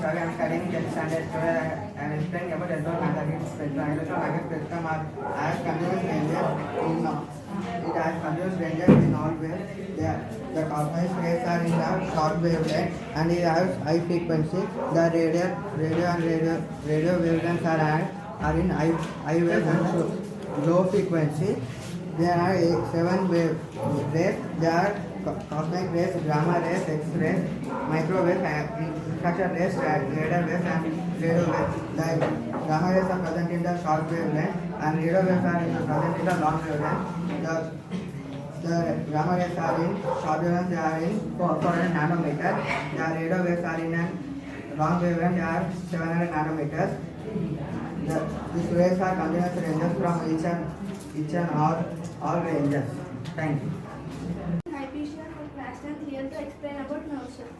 Savi. I'm studying in 10th standard. Today I am explaining about electromagnetic spectrum. Electromagnetic spectrum has continuous ranges it has continuous ranges in all waves. The cosmic rays are in the short wavelength and it has high frequency. The radio wavelengths are in high waves and low frequency. There are 7 wave rays. There are cosmic rays, gamma rays, X-rays, microwave, infrared rays, radar waves, and radio waves. The gamma rays are present in the short wavelength, and radio waves are present in the long wavelength. The gamma rays are in short wavelength, they are in 400 nanometers. The radio waves are in a long wavelength, they are 700 nanometers. These rays are continuous ranges from each and all ranges. Thank you. From class 10th here to explain about nerve cell.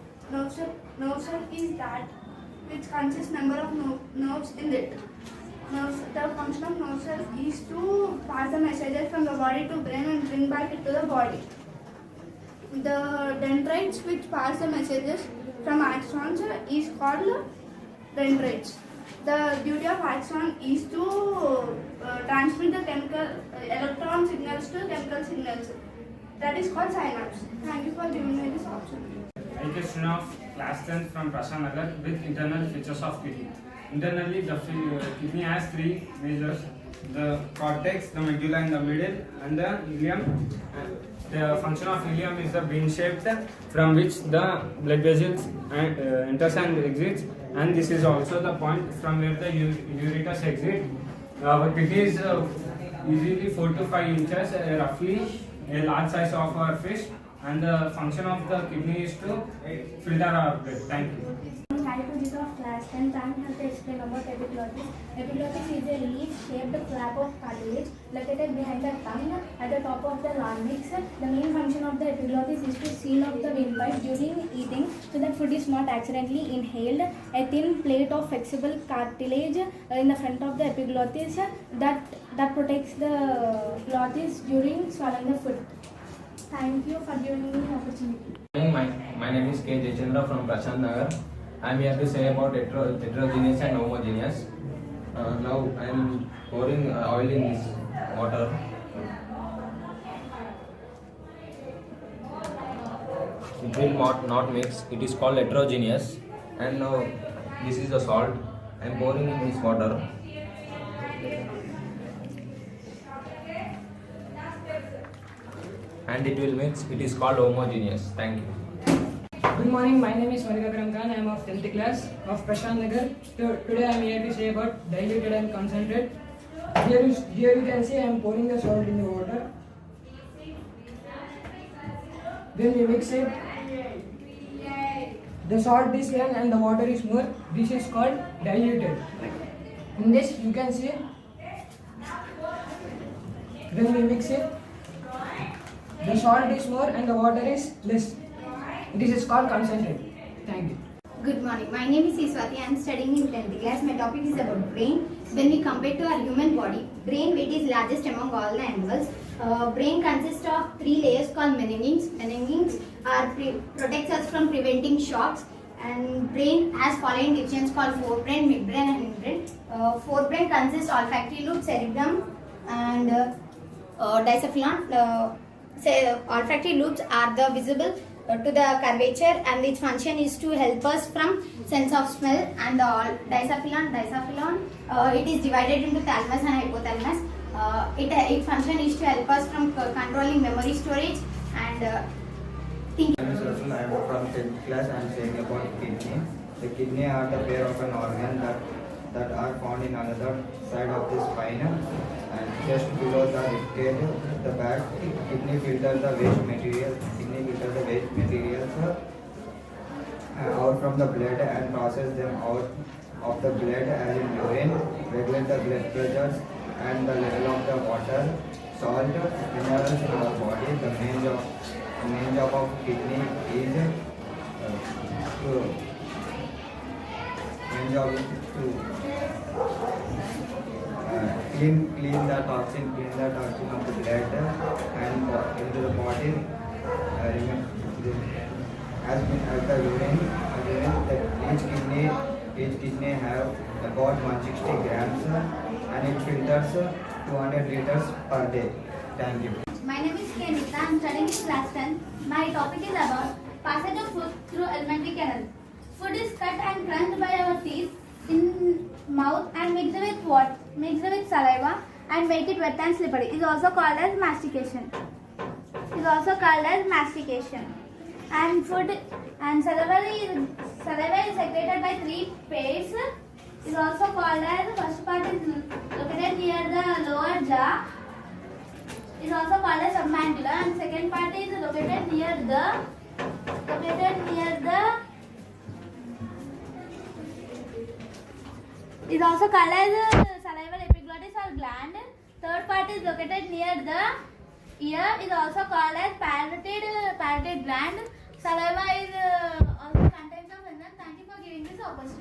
Nerve cell is that which consists number of nerves in it. The function of nerve cell is to pass the messages from the body to brain and bring back it to the body. The dendrites which pass the messages from axons is called dendrites. The duty of axon is to transmit the chemical electron signals to chemical signals. That is called synapse. Thank you for giving me this option. I is a student of class 10th from Prashant Nagar with internal features of kidney. Internally, the kidney has 3 majors: the cortex, the medulla in the middle, and the ileum. The function of ileum is the bean shaped from which the blood vessels enters and exits, and this is also the point from where the ureters exit. Our kidney is easily 4 to 5 inches, roughly a large size of our fish, and the function of the kidney is to filter our blood. Thank you. Hi to this of class 10th. I have to explain about epiglottis. Epiglottis is a leaf-shaped flap of cartilage located behind the tongue at the top of the larynx. The main function of the epiglottis is to seal off the windpipe during eating so that food is not accidentally inhaled. A thin plate of flexible cartilage in the front of the epiglottis that protects the glottis during swallowing the food. Thank you for giving me the opportunity. My name is K. Jayachandra from Prashant Nagar. I am here to say about heterogeneous and homogeneous. Now I am pouring oil in this water. It will not mix. It is called heterogeneous. And now this is the salt. I am pouring in this water. And it will mix. It is called homogeneous. Thank you. Good morning, my name is Malika Khan. I am of 10th class of Prashant Nagar. Today I am here to say about diluted and concentrate. Here you can see I am pouring the salt in the water. When we mix it, the salt is young and the water is more. This is called diluted. In this you can see when we mix it, the salt is more and the water is less. This is called concentrate. Thank you. Good morning. My name is Iswati. I am studying in 10th class. My topic is about brain. When we compare to our human body, brain weight is largest among all the animals. Brain consists of 3 layers called meninges. Meninges protects us from preventing shocks. And brain has following divisions called forebrain, midbrain, and hindbrain. Forebrain consists olfactory lobe, cerebrum, and diencephalon. Olfactory lobes are the visible to the curvature, and its function is to help us from sense of smell. And the diencephalon, it is divided into thalamus and hypothalamus. Its function is to help us from controlling memory storage and thinking. I am from 10th class. I am saying about kidney. The kidney are the pair of an organ that are found in another side of the spine and just below the ribcage. The back kidney filters the waste materials out from the blood and passes them out of the blood as in urine, regulate the blood pressures and the level of the water, salt, minerals in our body. The main job of kidney is clean the toxin of the blood and into the body. As the urine, each kidney Each kidney have about 160 grams and it filters 200 liters per day. Thank you. My name is Kenita. I am studying in class 10. My topic is about passage of food through alimentary canal. Food is cut and crunched by our teeth in mouth and mixed with saliva and make it wet and slippery. It is also called as mastication. And food and saliva is secreted by three pairs. It is also called as, first part is located near the lower jaw. Is also called as submandibular, and second part is located near the is also called as salivary epiglottis or gland. Third part is located near the ear, is also called as parotid gland. Saliva is also contains of enzyme. Thank you for giving this opportunity.